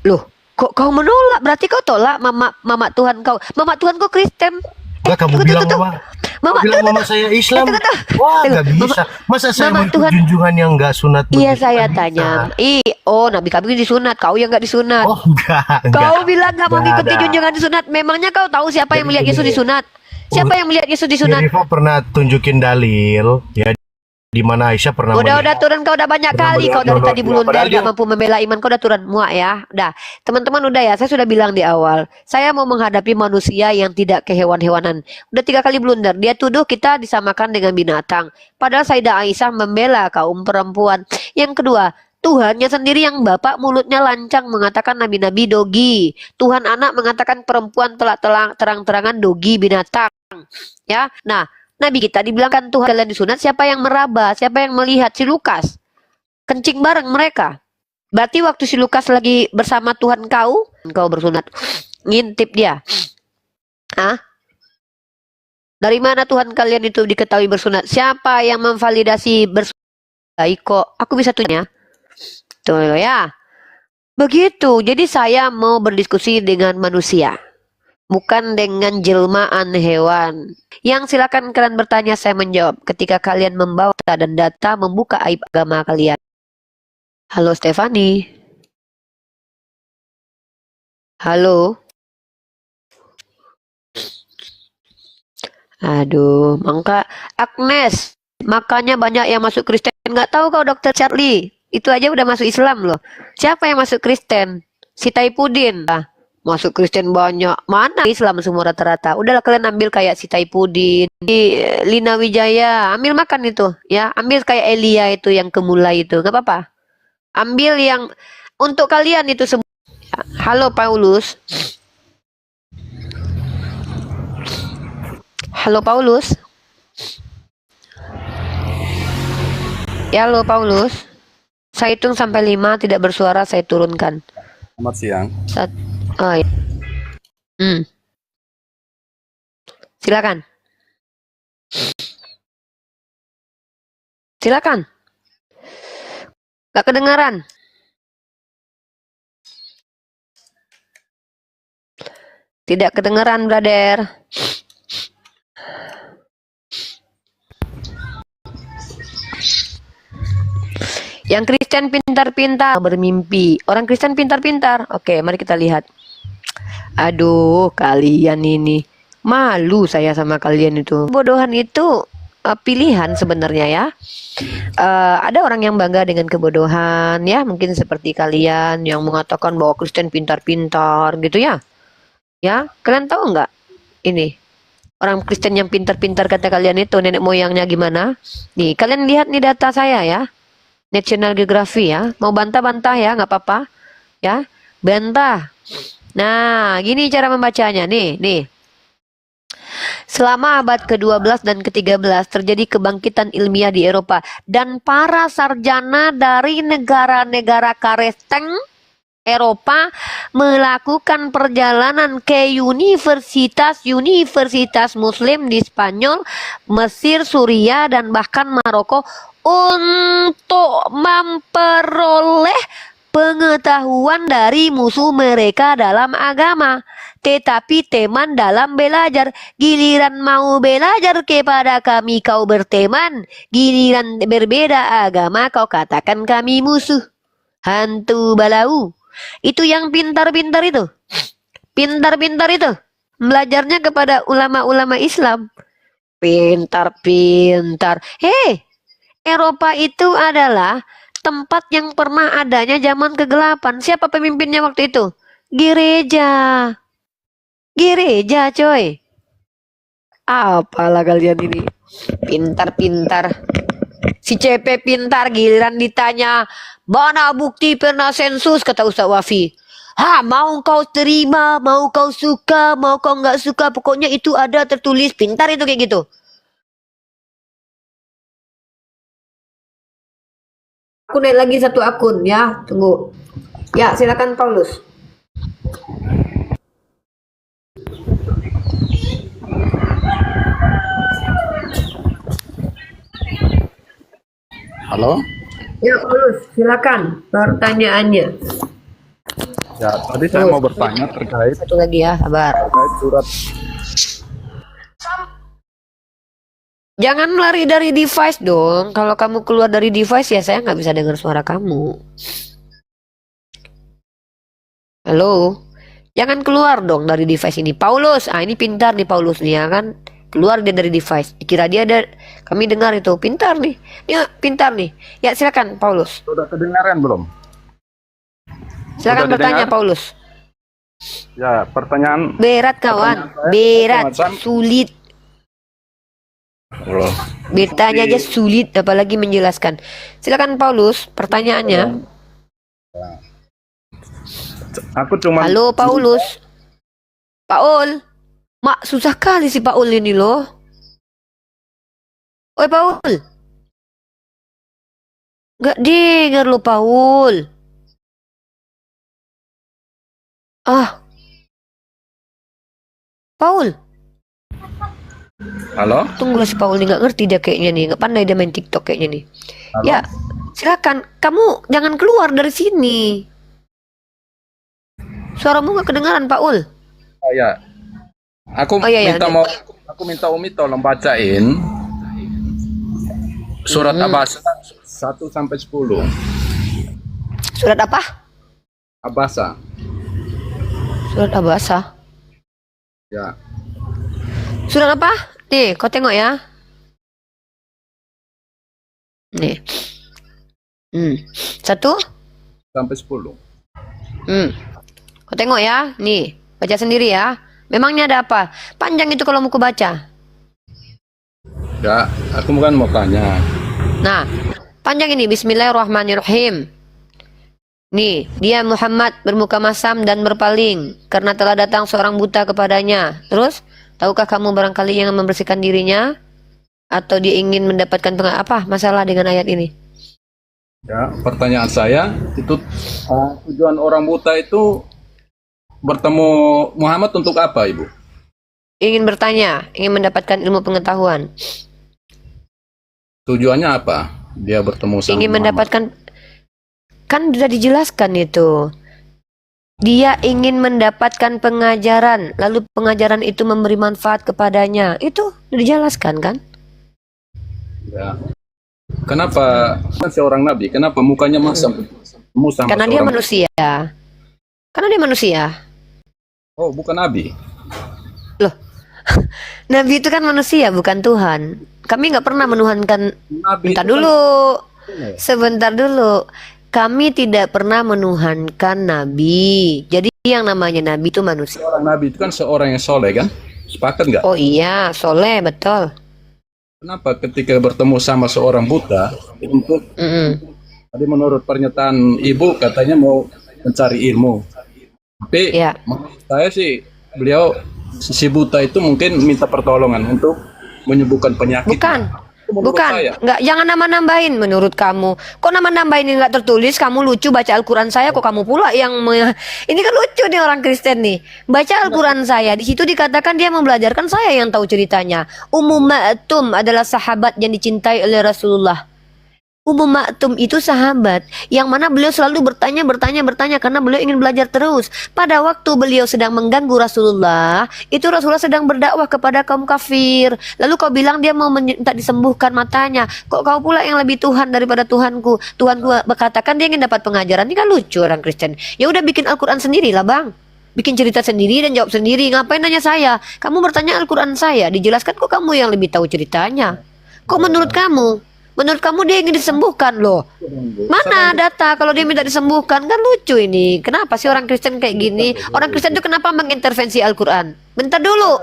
loh, kok kau menolak? Berarti kau tolak mama Tuhan kau. Mama Tuhan kau Kristen. Enggak, kamu tunggu, bilang tunggu, mama, Mama kamu bilang tunggu, mama saya Islam. tunggu, tunggu. Wah, Tunggu, nggak bisa. Masa saya Mama mau ikut Tuhan. junjungan yang nggak sunat Iya begitu? saya Nggak tanya. bisa. Oh, Nabi kami disunat, kau yang nggak disunat. Oh, enggak. Kau bilang gak mau Nggak mengikuti ada. junjungan disunat. Memangnya kau tahu siapa yang Jadi melihat Yesus gini. disunat? Siapa yang melihat Yesus disunat? Rifa pernah tunjukin dalil, ya, di mana Aisyah pernah Udah turun, kau udah banyak Pernah kali melihat kau dari donor tadi dia, blunder padahal gak dia- mampu membela iman, kau udah turun muak ya. Udah, teman-teman udah ya, saya sudah bilang di awal, saya mau menghadapi manusia yang tidak kehewan-hewanan. Udah 3 kali blunder, dia tuduh kita disamakan dengan binatang. Padahal Sayyidah Aisyah membela kaum perempuan. Yang kedua, Tuhannya sendiri yang bapak mulutnya lancang mengatakan nabi-nabi dogi. Tuhan anak mengatakan perempuan telah terang-terangan dogi binatang. Ya, nah Nabi kita dibilangkan Tuhan kalian disunat, siapa yang meraba, siapa yang melihat? Si Lukas. Kencing bareng mereka. Berarti waktu si Lukas lagi bersama Tuhan kau bersunat. Ngintip dia. Hah? Dari mana Tuhan kalian itu diketahui bersunat? Siapa yang memvalidasi bersunat? Baik kok, aku bisa tanya. Tuh ya. Begitu. Jadi saya mau berdiskusi dengan manusia, bukan dengan jelmaan hewan. Yang silakan kalian bertanya, saya menjawab. Ketika kalian membawa data dan data membuka aib agama kalian. Halo Stefani. Halo. Aduh, mangka Agnes. Makanya banyak yang masuk Kristen. Nggak tahu kau Dokter Charlie. Itu aja udah masuk Islam loh. Siapa yang masuk Kristen? Si Taipudin. Masuk Kristen banyak. Mana Islam semua rata-rata. Udahlah kalian ambil kayak si Taipudin, Lina Wijaya, ambil makan itu, ya. Ambil kayak Elia itu yang kemulai itu, nggak apa-apa. Ambil yang untuk kalian itu semua. Halo Paulus. Halo Paulus. Ya, halo Paulus. Saya hitung sampai 5 tidak bersuara, saya turunkan. Selamat siang. Oh, ya. Silakan. Silakan. Gak kedengaran. Tidak kedengaran, brother. Yang Kristen pintar-pintar bermimpi. Orang Kristen pintar-pintar. Oke, mari kita lihat. Aduh, kalian ini. Malu saya sama kalian itu. Kebodohan itu pilihan sebenarnya ya. Ada orang yang bangga dengan kebodohan ya. Mungkin seperti kalian yang mengatakan bahwa Kristen pintar-pintar gitu ya. Ya, kalian tahu nggak ini? Orang Kristen yang pintar-pintar kata kalian itu nenek moyangnya gimana? Nih, kalian lihat nih data saya ya. National Geography ya. Mau bantah-bantah ya, nggak apa-apa. Ya, bantah. Nah, gini cara membacanya nih. Selama abad ke-12 dan ke-13 terjadi kebangkitan ilmiah di Eropa dan para sarjana dari negara-negara karesteng Eropa melakukan perjalanan ke universitas Muslim di Spanyol, Mesir, Suriah, dan bahkan Maroko untuk memperoleh pengetahuan dari musuh mereka dalam agama. Tetapi teman dalam belajar, giliran mau belajar kepada kami kau berteman, giliran berbeda agama kau katakan kami musuh. Hantu balau. Itu yang pintar-pintar itu. Pintar-pintar itu. Belajarnya kepada ulama-ulama Islam. Pintar-pintar. Hei, Eropa itu adalah tempat yang pernah adanya zaman kegelapan. Siapa pemimpinnya waktu itu? Gereja. Gereja, coy. Apalah kalian ini. Pintar-pintar. Si CP pintar, giliran ditanya, mana bukti pernah sensus, kata Ustaz Wafi. Mau kau terima, mau kau suka, mau kau nggak suka, pokoknya itu ada tertulis. Pintar itu kayak gitu. Aku naik lagi satu akun ya, tunggu. Ya, silakan Paulus. Halo? Ya, Paulus, silakan pertanyaannya. Ya, tadi saya mau bertanya terkait Satu lagi ya, sabar. surat. Jangan lari dari device dong. Kalau kamu keluar dari device ya saya nggak bisa dengar suara kamu. Halo? Jangan keluar dong dari device ini. Paulus, ini pintar nih Paulus nih ya kan. Keluar dia dari device. Kira dia ada, kami dengar itu. Pintar nih. Dia pintar nih. Ya silakan Paulus. Sudah kedengaran belum? Silakan Sudah bertanya didengar? Paulus. Ya, pertanyaan. Berat kawan. Pertanyaan saya, Berat. macam- Sulit. Loh, Bertanya aja sulit, apalagi menjelaskan. Silakan Paulus, pertanyaannya. aku cuma. Halo Paulus. Paul. Mak, susah kali si Paul ini loh. Oi Paul. Gak dengar lo Paul. Paul. Halo? Tunggulah si Paul nih, gak ngerti dia kayaknya nih. Gak pandai dia main TikTok kayaknya nih. Halo? Ya, silakan. Kamu jangan keluar dari sini. Suaramu gak kedengaran Paul. Oh, ya. Aku Oh, iya, iya. minta Umi tolong bacain surat Abasa 1 sampai 10. Surat apa? Abasa. Surat Abasa. Ya. Surat apa? Nih, kau tengok ya. Nih. 1. Sampai 10. Kau tengok ya. Nih, baca sendiri ya. Memangnya ada apa? Panjang itu kalau mau ku baca. Ya, aku bukan mau tanya. Nah, panjang ini. Bismillahirrahmanirrahim. Nih, dia Muhammad bermuka masam dan berpaling karena telah datang seorang buta kepadanya. Terus, tahukah kamu barangkali yang membersihkan dirinya? Atau dia ingin mendapatkan apa masalah dengan ayat ini? Ya, pertanyaan saya itu tujuan orang buta itu bertemu Muhammad untuk apa, Ibu? Ingin bertanya, ingin mendapatkan ilmu pengetahuan. Tujuannya apa? Dia bertemu sama Ingin Muhammad. mendapatkan, kan sudah dijelaskan itu. Dia ingin mendapatkan pengajaran, lalu pengajaran itu memberi manfaat kepadanya. Itu sudah dijelaskan kan? Ya. Kenapa kan seorang nabi? Kenapa mukanya masam? Ketemu sama Karena dia seorang- manusia. Karena dia manusia. Oh, bukan nabi. Nabi itu kan manusia, bukan Tuhan. Kami nggak pernah menuhankan. Nabi Bentar itu kan- dulu, sebentar dulu. Kami tidak pernah menuhankan Nabi. Jadi yang namanya Nabi itu manusia. Seorang nabi itu kan seorang yang soleh kan? Sepakat nggak? Oh iya, soleh betul. Kenapa ketika bertemu sama seorang buta untuk tadi menurut pernyataan ibu katanya mau mencari ilmu. Tapi Ya. menurut saya sih beliau si buta itu mungkin minta pertolongan untuk menyembuhkan penyakit. Bukan. Menurut Bukan, saya. nggak, jangan nama-nambahin menurut kamu. Kok nama-nambahin ini nggak tertulis? Kamu lucu baca Al-Quran saya, kok kamu pula yang ini kan lucu nih orang Kristen nih. Baca Al-Quran saya, di situ dikatakan dia membelajarkan saya yang tahu ceritanya. Ummu Ma'tum adalah sahabat yang dicintai oleh Rasulullah. Ummu Maktum itu sahabat yang mana beliau selalu bertanya karena beliau ingin belajar terus. Pada waktu beliau sedang mengganggu Rasulullah, itu Rasulullah sedang berdakwah kepada kaum kafir. Lalu kau bilang dia mau minta disembuhkan matanya. Kok kau pula yang lebih Tuhan daripada Tuhanku? Tuhanku berkatakan dia ingin dapat pengajaran. Ini kan lucu orang Kristen. Ya udah bikin Al-Quran sendiri lah bang. Bikin cerita sendiri dan jawab sendiri. Ngapain nanya saya? Kamu bertanya Al-Quran saya. Dijelaskan kok kamu yang lebih tahu ceritanya. Kok menurut kamu? Menurut kamu dia ingin disembuhkan loh. Mana data kalau dia minta disembuhkan? Kan lucu ini. Kenapa sih orang Kristen kayak gini? Orang Kristen itu kenapa mengintervensi Al-Quran? Bentar dulu.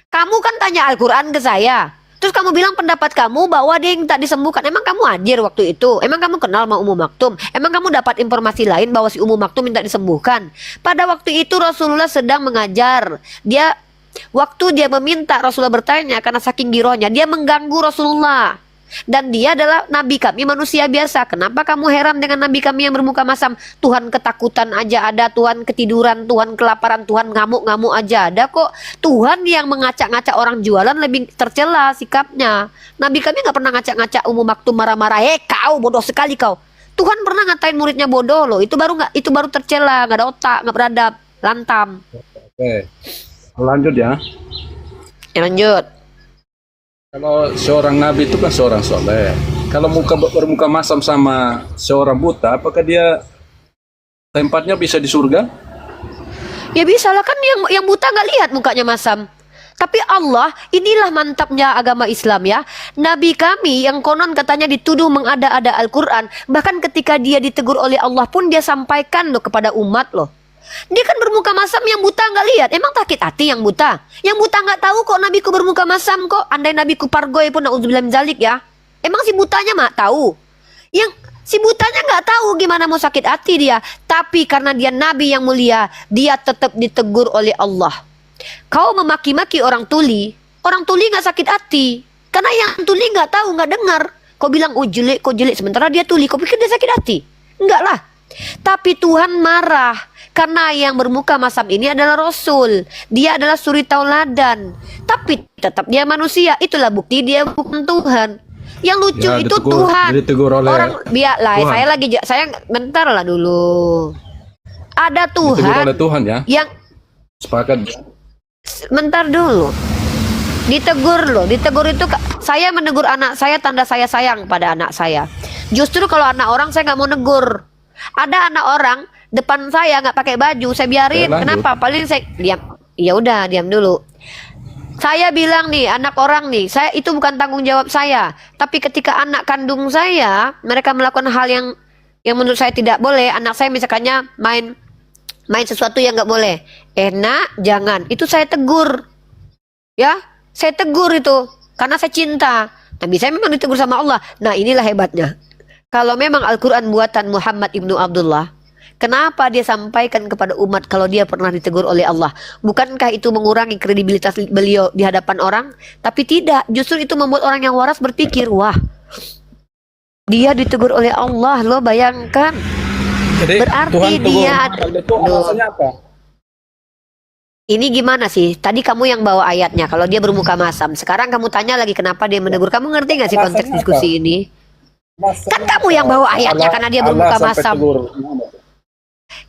Kamu kan tanya Al-Quran ke saya. Terus kamu bilang pendapat kamu bahwa dia minta disembuhkan. Emang kamu anjir waktu itu? Emang kamu kenal sama Ummu Maktum? Emang kamu dapat informasi lain bahwa si Ummu Maktum minta disembuhkan? Pada waktu itu Rasulullah sedang mengajar. Waktu dia meminta, Rasulullah bertanya karena saking girohnya. Dia mengganggu Rasulullah. Dan dia adalah nabi kami manusia biasa. Kenapa kamu heran dengan nabi kami yang bermuka masam? Tuhan ketakutan aja ada, Tuhan ketiduran, Tuhan kelaparan, Tuhan ngamuk-ngamuk aja ada kok. Tuhan yang mengacak-ngacak orang jualan lebih tercela sikapnya. Nabi kami nggak pernah ngacak-ngacak Ummu Maktum marah-marah. Kau bodoh sekali kau. Tuhan pernah ngatain muridnya bodoh loh. Itu baru tercela, nggak ada otak, nggak beradab, lantam. Oke, lanjut ya. Lanjut. Kalau seorang nabi itu kan seorang soleh. Kalau bermuka masam sama seorang buta, apakah dia tempatnya bisa di surga? Ya bisa lah, kan yang buta nggak lihat mukanya masam. Tapi Allah, inilah mantapnya agama Islam ya. Nabi kami yang konon katanya dituduh mengada-ada Al-Quran, bahkan ketika dia ditegur oleh Allah pun dia sampaikan loh kepada umat loh. Dia kan bermuka masam, yang buta nggak lihat. Emang sakit hati yang buta? Yang buta nggak tahu kok nabiku bermuka masam kok. Andai nabiku pargoy pun na'udzubillah min dzalik ya. Emang si butanya mah tahu? Yang si butanya nggak tahu gimana mau sakit hati dia. Tapi karena dia nabi yang mulia, dia tetap ditegur oleh Allah. Kau memaki-maki orang tuli nggak sakit hati. Karena yang tuli nggak tahu, nggak dengar. Kau bilang oh jelek, kau jelek. Sementara dia tuli, kau pikir dia sakit hati? Enggak lah. Tapi Tuhan marah. Karena yang bermuka masam ini adalah Rasul. Dia adalah suri tauladan. Tapi tetap dia manusia. Itulah bukti dia bukan Tuhan. Yang lucu ya, itu Tuhan. Orang biarlah. Saya bentar lah dulu. Ada Tuhan. Ditegur oleh Tuhan ya. Yang sepakat. Bentar dulu. Ditegur loh. Ditegur itu saya menegur anak saya, tanda saya sayang pada anak saya. Justru kalau anak orang saya nggak mau negur. Ada anak orang depan saya nggak pakai baju, saya biarin. Kenapa? Paling saya diam. Ya udah, diam dulu. Saya bilang nih, anak orang nih, saya itu bukan tanggung jawab saya. Tapi ketika anak kandung saya, mereka melakukan hal yang menurut saya tidak boleh. Anak saya misalkannya main sesuatu yang nggak boleh. Nak, jangan. Itu saya tegur. Ya, saya tegur itu karena saya cinta. Nabi saya memang ditegur sama Allah. Nah, inilah hebatnya. Kalau memang Al-Quran buatan Muhammad ibnu Abdullah, kenapa dia sampaikan kepada umat kalau dia pernah ditegur oleh Allah? Bukankah itu mengurangi kredibilitas beliau di hadapan orang? Tapi tidak, justru itu membuat orang yang waras berpikir, wah, dia ditegur oleh Allah loh, bayangkan. Jadi, berarti Tuhan dia apa? Ini gimana sih? Tadi kamu yang bawa ayatnya, kalau dia bermuka masam. Sekarang kamu tanya lagi kenapa dia menegur. Kamu ngerti gak sih konteks diskusi ini? Kan kamu yang bawa ayatnya karena dia bermuka masam.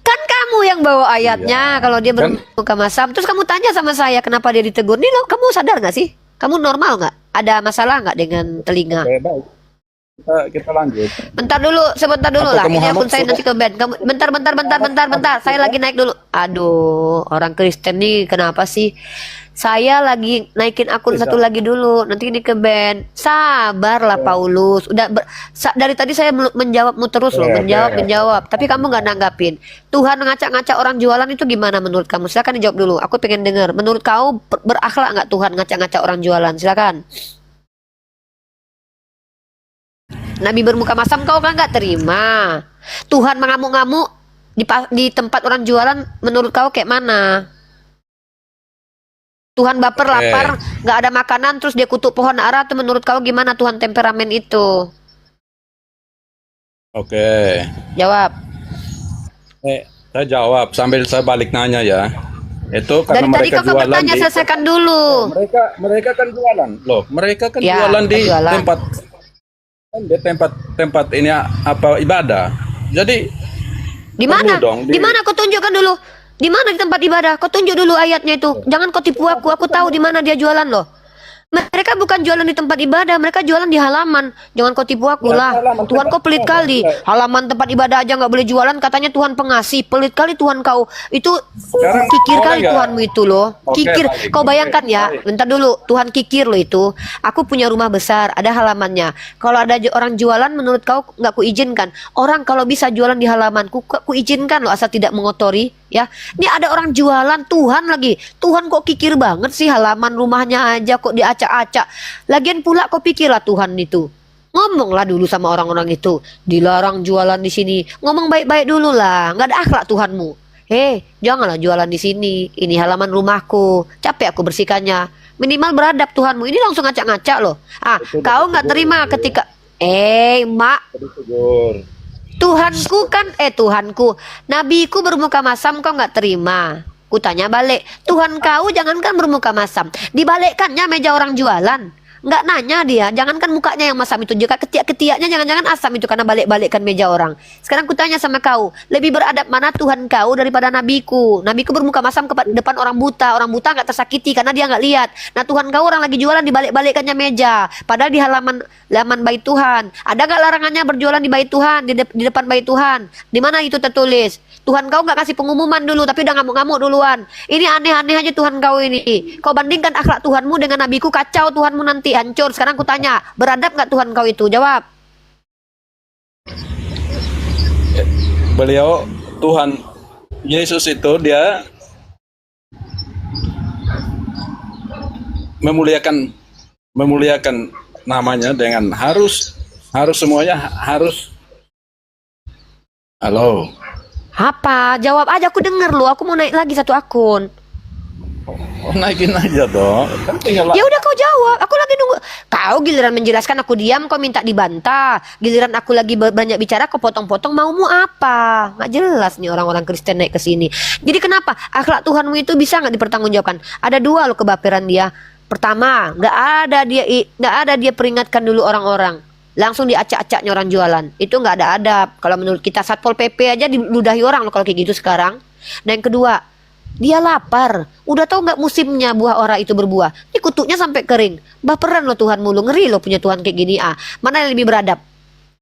Kan kamu yang bawa ayatnya kalau dia bermuka masam. Terus kamu tanya sama saya kenapa dia ditegur. Nih lo, kamu sadar gak sih? Kamu normal gak? Ada masalah gak dengan telinga? Kita lanjut. Sebentar dulu lah. Ini akun saya nanti ke band. Bentar. Saya lagi naik dulu. Aduh, orang Kristen nih kenapa sih? Saya lagi naikin akun satu lagi dulu. Nanti ini ke band. Sabarlah Paulus. Dari tadi saya menjawabmu terus loh. Menjawab. Tapi kamu nggak nanggapin. Tuhan ngacak-ngacak orang jualan itu gimana menurut kamu? Silakan dijawab dulu. Aku pengen dengar. Menurut kau berakhlak nggak Tuhan ngacak-ngacak orang jualan? Silakan. Nabi bermuka masam kau kan nggak terima. Tuhan mengamuk-ngamuk di tempat orang jualan. Menurut kau kayak mana? Tuhan baper, lapar, nggak ada makanan, terus dia kutuk pohon ara. Tuh menurut kau gimana Tuhan temperamen itu? Oke. Jawab. Saya jawab sambil saya balik nanya ya. Itu karena dari mereka tadi kau bertanya, selesaikan dulu. Mereka kan jualan loh. Mereka kan jualan di tempat ini apa ibadah. Jadi di mana? Di mana kau tunjukkan dulu? Di mana di tempat ibadah? Kau tunjuk dulu ayatnya itu. Jangan kau tipu aku tahu di mana dia jualan loh. Mereka bukan jualan di tempat ibadah, mereka jualan di halaman. Jangan kau tipu aku lah. Tuhan kau pelit kali. Halaman tempat ibadah aja nggak boleh jualan, katanya Tuhan pengasih. Pelit kali Tuhan kau. Itu Sekarang kikir boleh kali nggak? Tuhanmu itu loh. Oke, Kikir. baik, Kau bayangkan baik, ya, baik. bentar dulu. Tuhan kikir loh itu. Aku punya rumah besar, ada halamannya. Kalau ada orang jualan, menurut kau nggak kuizinkan. Orang kalau bisa jualan di halaman, ku izinkan loh, asal tidak mengotori. Ya, ini ada orang jualan, Tuhan lagi. Tuhan kok kikir banget sih, halaman rumahnya aja kok diacak-acak. Lagian pula kau pikirlah Tuhan itu. Ngomonglah dulu sama orang-orang itu. Dilarang jualan di sini. Ngomong baik-baik dulu lah. Nggak ada akhlak Tuhanmu. Janganlah jualan di sini. Ini halaman rumahku. Capek aku bersihkannya. Minimal beradab Tuhanmu. Ini langsung ngacak-ngacak loh. Kau nggak terima ketika Mak, Tuhanku, nabiku bermuka masam, kau nggak terima. Kutanya balik, Tuhan kau jangankan bermuka masam, dibalikkannya meja orang jualan. Nggak nanya dia, jangankan mukanya yang masam itu, juga ketiak-ketiaknya jangan-jangan asam itu karena balik-balikkan meja orang. Sekarang kutanya sama kau, lebih beradab mana Tuhan kau daripada nabiku? Nabiku bermuka masam ke depan orang buta nggak tersakiti karena dia nggak lihat. Nah Tuhan kau orang lagi jualan dibalik-balikkannya meja, padahal di halaman bait Tuhan. Ada nggak larangannya berjualan di bait Tuhan, di depan bait Tuhan? Di mana itu tertulis? Tuhan kau nggak kasih pengumuman dulu, tapi udah ngamuk-ngamuk duluan. Ini aneh-aneh aja Tuhan kau ini. Kau bandingkan akhlak Tuhanmu dengan nabiku, kacau Tuhanmu nanti, hancur. Sekarang ku tanya, beradab nggak Tuhan kau itu? Jawab. Beliau Tuhan Yesus itu dia memuliakan namanya dengan harus semuanya harus. Halo. Apa? Jawab aja, aku denger lu. Aku mau naik lagi satu akun. Oh, naikin aja dong. Kan tinggal Ya udah kau jawab. Aku lagi nunggu. Kau giliran menjelaskan aku diam, kau minta dibantah. Giliran aku lagi banyak bicara, kau potong-potong. Maumu apa? Nggak jelas nih orang-orang Kristen naik ke sini. Jadi kenapa akhlak Tuhanmu itu bisa nggak dipertanggungjawabkan? Ada dua lo kebaperan dia. Pertama, nggak ada dia peringatkan dulu orang-orang. Langsung diacak-acaknya orang jualan. Itu nggak ada adab. Kalau menurut kita Satpol PP aja diludahi orang loh kalau kayak gitu sekarang. Dan yang kedua, dia lapar. Udah tahu nggak musimnya buah ora itu berbuah? Ini kutuknya sampai kering. Baperan lo Tuhan mulu, ngeri lo punya Tuhan kayak gini. Mana yang lebih beradab?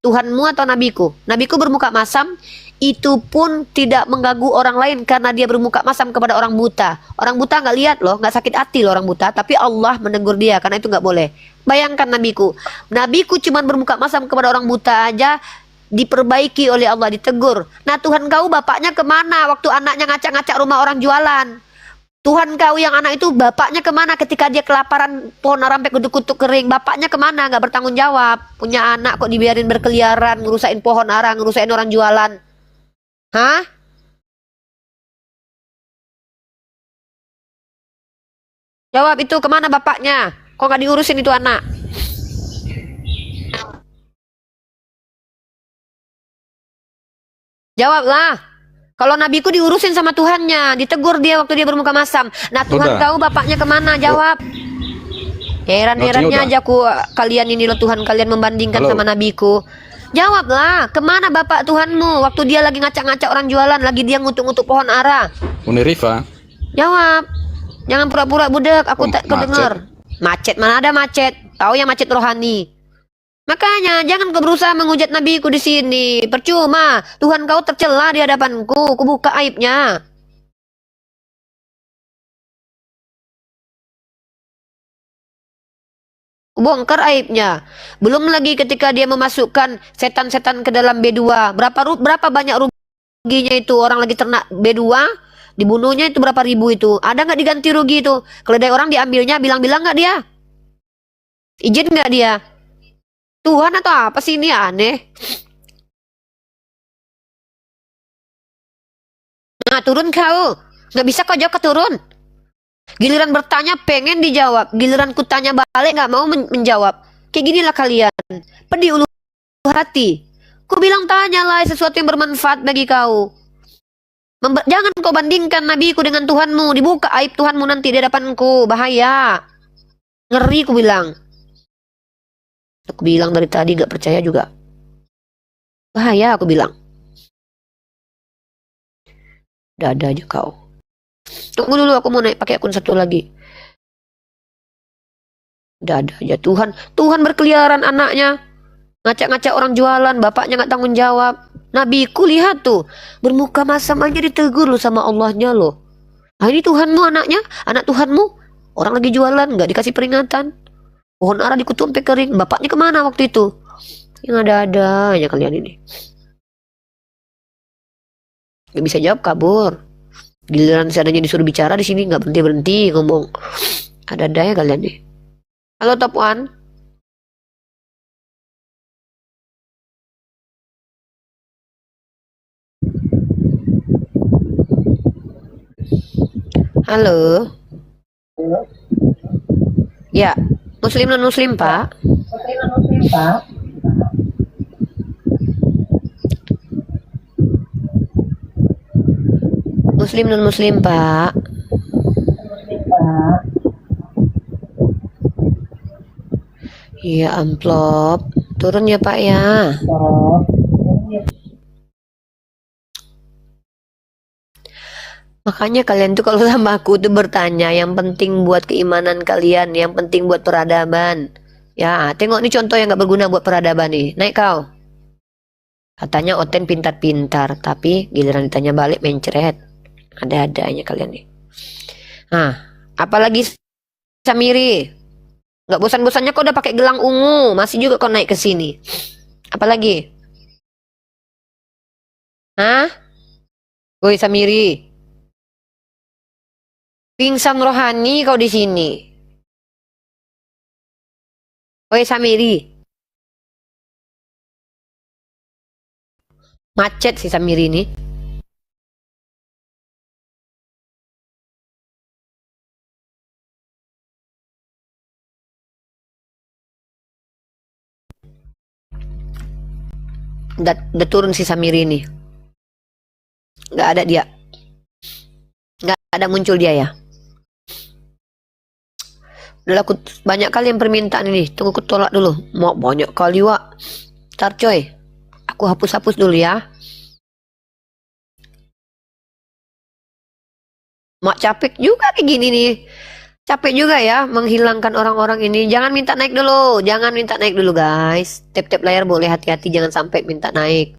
Tuhanmu atau nabiku? Nabiku bermuka masam, itu pun tidak mengganggu orang lain karena dia bermuka masam kepada orang buta. Orang buta nggak lihat loh, nggak sakit hati loh orang buta, tapi Allah menegur dia karena itu nggak boleh. Bayangkan nabiku cuma bermuka masam kepada orang buta aja diperbaiki oleh Allah, ditegur. Nah Tuhan kau bapaknya kemana waktu anaknya ngacak-ngacak rumah orang jualan? Tuhan kau yang anak itu bapaknya kemana ketika dia kelaparan pohon ara sampai kutuk-kutuk kering? Bapaknya kemana? Nggak bertanggung jawab. Punya anak kok dibiarin berkeliaran, ngerusain pohon ara, ngerusain orang jualan. Hah? Jawab itu, kemana bapaknya? Kok nggak diurusin itu anak? Jawablah. Kalau nabiku diurusin sama Tuhannya, ditegur dia waktu dia bermuka masam. Nah Tuhan Udah. kau bapaknya kemana? Jawab. Heran-herannya Udah. aja kalian ini loh, Tuhan kalian membandingkan Halo. sama nabiku. Jawablah, kemana bapak Tuhanmu waktu dia lagi ngacak-ngacak orang jualan, lagi dia ngutuk-ngutuk pohon ara? Unirifa. Jawab. Jangan pura-pura budek, aku Oh, tak macet. kedenger. Macet mana ada macet? Tahu ya macet rohani. Makanya jangan kau berusaha menghujat nabiku di sini. Percuma. Tuhan kau tercela di hadapanku. Kubuka aibnya. Bongkar aibnya. Belum lagi ketika dia memasukkan setan-setan ke dalam B2. Berapa banyak ruginya itu, orang lagi ternak B2, dibunuhnya itu berapa ribu itu. Ada nggak diganti rugi itu? Keledai orang diambilnya, bilang-bilang nggak dia? Izin nggak dia? Tuhan atau apa sih ini, aneh. Nah turun kau. Nggak bisa kau jawab, keturun. Giliran bertanya pengen dijawab, giliran kutanya balik nggak mau menjawab. Kayak ginilah kalian, pedih ulu hati. Ku bilang tanyalah sesuatu yang bermanfaat bagi kau. Jangan kau bandingkan nabiku dengan Tuhanmu. Dibuka aib Tuhanmu nanti di hadapanku, bahaya. Ngeri ku bilang. Aku bilang dari tadi gak percaya juga. Bahaya aku bilang. Dada aja kau. Tunggu dulu, aku mau naik pakai akun satu lagi. Ada aja Tuhan berkeliaran anaknya. Ngacak-ngacak orang jualan, bapaknya nggak tanggung jawab. Nabiku lihat tuh, bermuka masam aja ditegur loh sama Allahnya loh. Ah ini Tuhanmu anaknya, anak Tuhanmu. Orang lagi jualan, nggak dikasih peringatan. Pohon ara dikutuk sampai kering. Bapaknya kemana waktu itu? Yang ada-ada aja kalian ini. Gak bisa jawab, kabur. Giliran seadanya disuruh bicara di sini nggak berhenti ngomong. Ada-ada ya kalian nih. Halo Top One. Halo. Ya, Muslim non Muslim Pak. Muslim non Muslim Pak. Iya amplop. Turun ya Pak ya. Makanya kalian tuh kalau sama aku tuh bertanya yang penting buat keimanan kalian, yang penting buat peradaban. Ya, tengok nih contoh yang gak berguna buat peradaban nih. Naik kau. Katanya Oten pintar-pintar, tapi giliran ditanya balik mencret. Ada-adanya kalian nih. Nah, apalagi Samiri. Gak bosan-bosannya kau udah pakai gelang ungu, masih juga kau naik ke sini. Apalagi? Hah? Woi Samiri. Pingsan rohani kau di sini. Woi Samiri. Macet si Samiri ini. Udah turun si Samiri ini. Nggak ada dia. Nggak ada muncul dia ya. Udah aku banyak kali yang permintaan ini. Tunggu aku tolak dulu. Mau banyak kali Wak. Ntar coy. Aku hapus-hapus dulu ya. Mak capek juga kayak gini nih. Capek juga ya menghilangkan orang-orang ini. Jangan minta naik dulu. Jangan minta naik dulu guys. Tap-tap layar boleh, hati-hati jangan sampai minta naik.